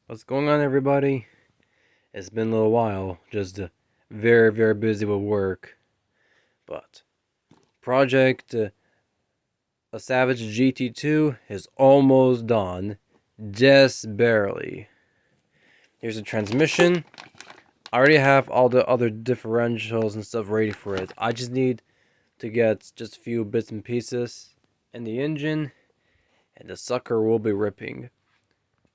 What's going on, everybody? It's been a little while, just very, very busy with work. But Project A Savage GT2 is almost done, just barely. Here's the transmission. I already have all the other differentials and stuff ready for it. I just need to get just a few bits and pieces in the engine, and the sucker will be ripping.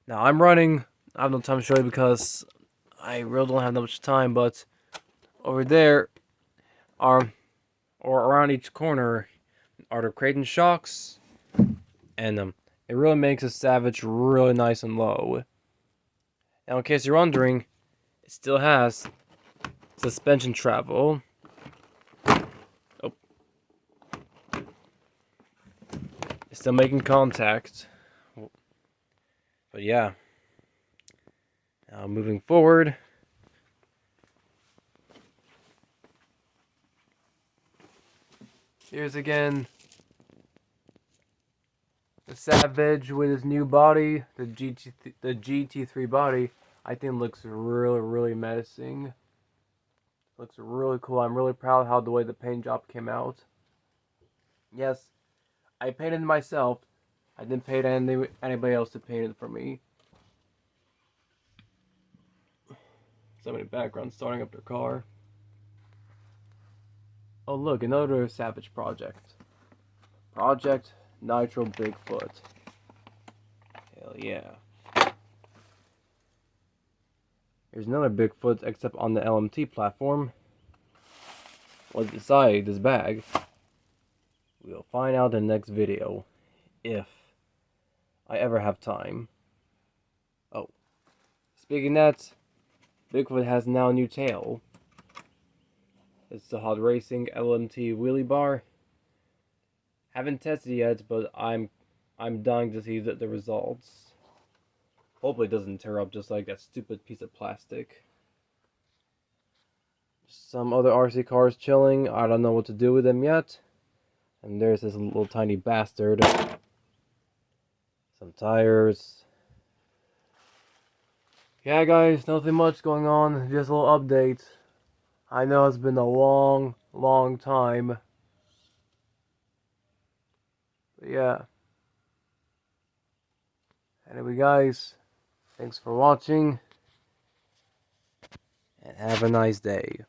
Now I'm running. I have no time to show you because I really don't have that much time, but over there are, or around each corner, are the Kraton shocks, and it really makes a Savage really nice and low. Now, in case you're wondering, it still has suspension travel. Oh, it's still making contact. But yeah, now moving forward. Here's again the Savage with his new body, the GT3 body. I think looks really, really menacing. Looks really cool. I'm really proud how the way the paint job came out. Yes, I painted it myself. I didn't pay anybody else to paint it for me. Somebody in the background starting up their car. Oh look, another Savage project. Project Nitro Bigfoot. Hell yeah. Here's another Bigfoot, except on the LMT platform. What's inside this bag? We'll find out in the next video, if I ever have time. Oh, speaking of that, Bigfoot has now a new tail. It's the Hot Racing LMT wheelie bar. Haven't tested it yet, but I'm dying to see the results. Hopefully it doesn't tear up just like that stupid piece of plastic. Some other RC cars chilling. I don't know what to do with them yet. And there's this little tiny bastard. Some tires. Yeah, guys, nothing much going on. Just a little update. I know it's been a long, long time. But yeah. Anyway, guys, thanks for watching. And have a nice day.